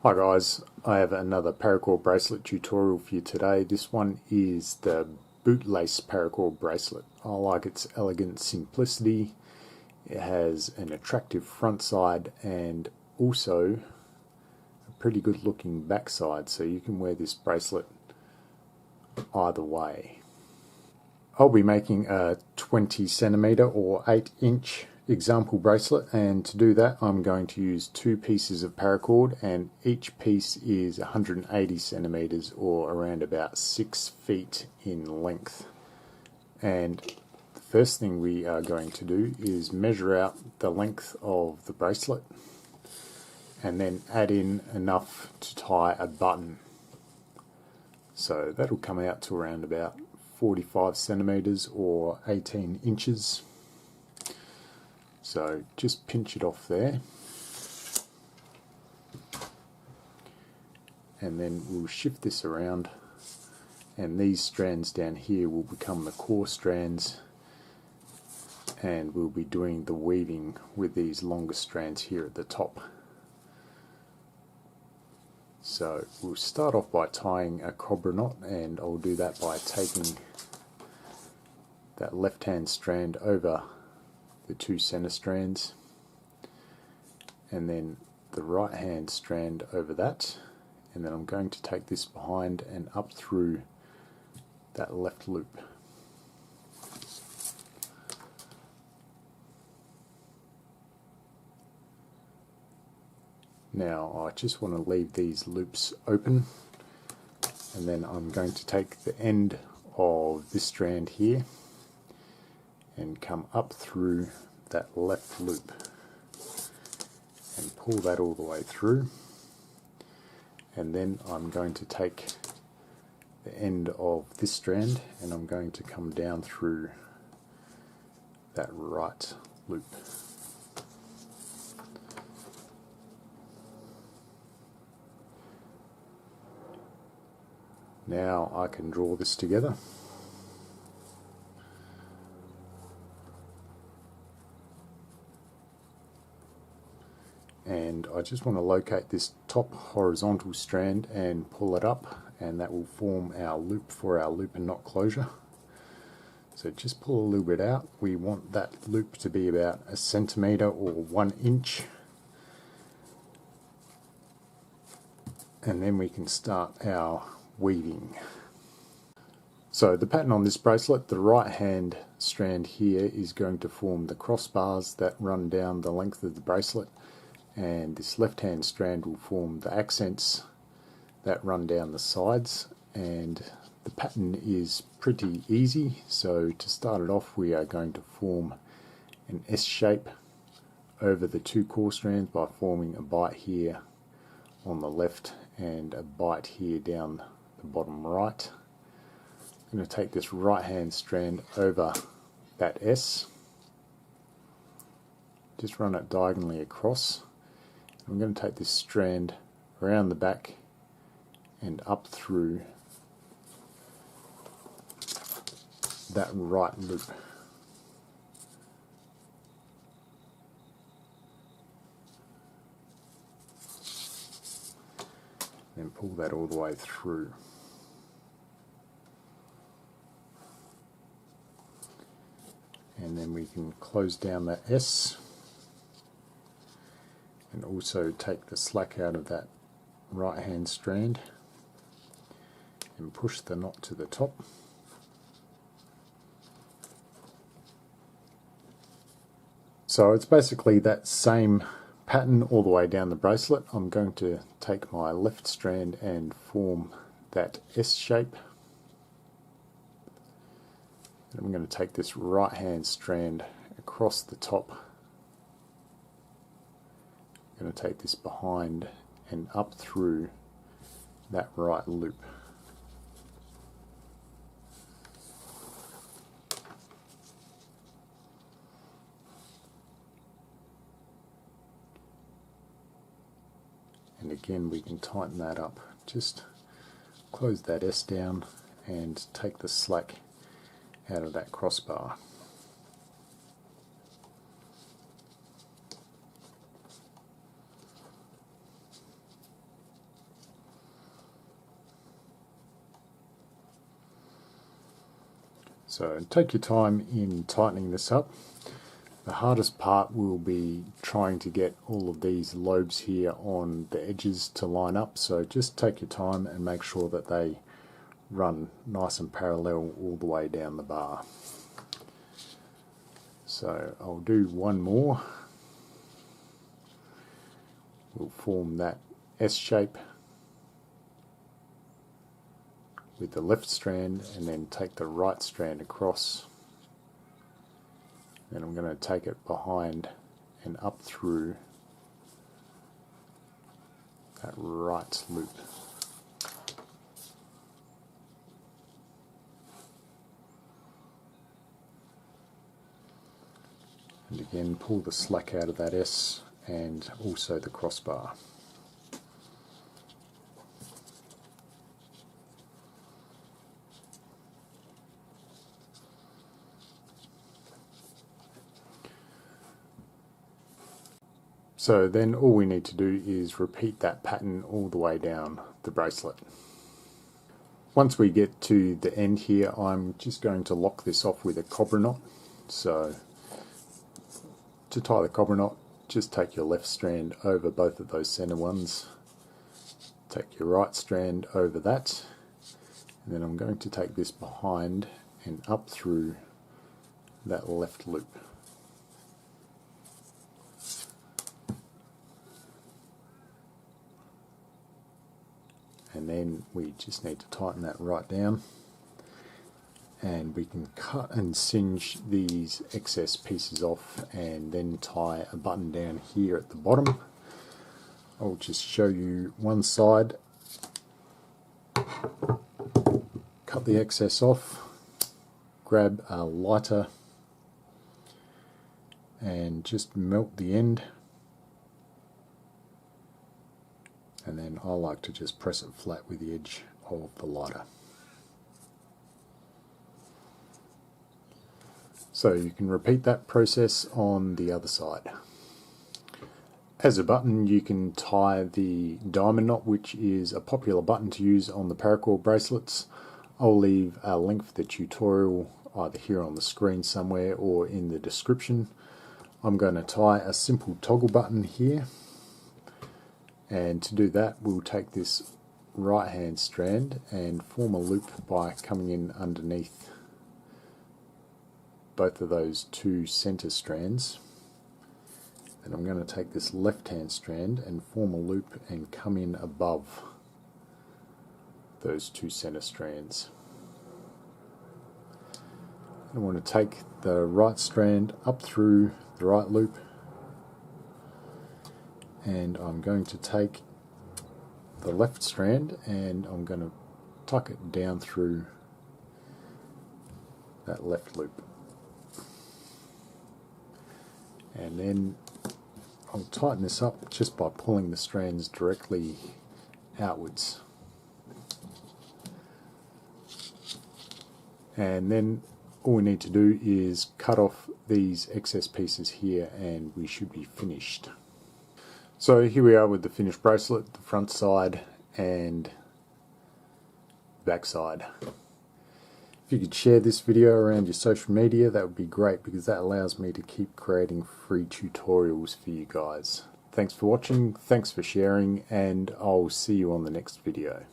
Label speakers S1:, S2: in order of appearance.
S1: Hi guys, I have another paracord bracelet tutorial for you today. This one is the bootlace paracord bracelet. I like its elegant simplicity. It has an attractive front side and also a pretty good looking back side, so you can wear this bracelet either way. I'll be making a 20 centimeter or 8-inch example bracelet, and to do that I'm going to use 2 pieces of paracord, and each piece is 180 centimeters or around about 6 feet in length. And the first thing we are going to do is measure out the length of the bracelet and then add in enough to tie a button. So that'll come out to around about 45 centimeters or 18 inches. So just pinch it off there, and then we'll shift this around, and these strands down here will become the core strands, and we'll be doing the weaving with these longer strands here at the top. So we'll start off by tying a cobra knot, and I'll do that by taking that left hand strand over the 2 center strands, and then the right hand strand over that, and then I'm going to take this behind and up through that left loop. Now I just want to leave these loops open, and then I'm going to take the end of this strand here and come up through that left loop and pull that all the way through, and then I'm going to take the end of this strand and I'm going to come down through that right loop. Now I can draw this together. And I just want to locate this top horizontal strand and pull it up, and that will form our loop for our loop and knot closure. So just pull a little bit out. We want that loop to be about 1 centimeter or 1 inch, and then we can start our weaving. So the pattern on this bracelet, the right hand strand here is going to form the crossbars that run down the length of the bracelet, and this left hand strand will form the accents that run down the sides. And the pattern is pretty easy. So to start it off, we are going to form an S shape over the 2 core strands by forming a bite here on the left and a bite here down the bottom right. I'm going to take this right hand strand over that S, just run it diagonally across. I'm going to take this strand around the back and up through that right loop. Then pull that all the way through. And then we can close down that S, and also take the slack out of that right hand strand and push the knot to the top. So it's basically that same pattern all the way down the bracelet. I'm going to take my left strand and form that S shape. And I'm going to take this right hand strand across the top. I'm going to take this behind and up through that right loop. And again, we can tighten that up. Just close that S down and take the slack out of that crossbar. So take your time in tightening this up. The hardest part will be trying to get all of these lobes here on the edges to line up, so just take your time and make sure that they run nice and parallel all the way down the bar. So I'll do one more. We'll form that S shape with the left strand and then take the right strand across. Then I'm going to take it behind and up through that right loop. And again, pull the slack out of that S and also the crossbar. So then all we need to do is repeat that pattern all the way down the bracelet. Once we get to the end here, I'm just going to lock this off with a cobra knot. So to tie the cobra knot, just take your left strand over both of those center ones, take your right strand over that, and then I'm going to take this behind and up through that left loop. And then we just need to tighten that right down, and we can cut and singe these excess pieces off and then tie a button down here at the bottom. I'll just show you one side. Cut the excess off, grab a lighter and just melt the end. And then I like to just press it flat with the edge of the lighter. So you can repeat that process on the other side. As a button, you can tie the diamond knot, which is a popular button to use on the paracord bracelets. I'll leave a link for the tutorial either here on the screen somewhere or in the description. I'm going to tie a simple toggle button here. And to do that, we'll take this right hand strand and form a loop by coming in underneath both of those two center strands. And I'm going to take this left hand strand and form a loop and come in above those two center strands. I want to take the right strand up through the right loop, and I'm going to take the left strand and I'm going to tuck it down through that left loop. And then I'll tighten this up just by pulling the strands directly outwards. And then all we need to do is cut off these excess pieces here and we should be finished. So here we are with the finished bracelet, the front side and back side. If you could share this video around your social media, that would be great, because that allows me to keep creating free tutorials for you guys. Thanks for watching, thanks for sharing, and I'll see you on the next video.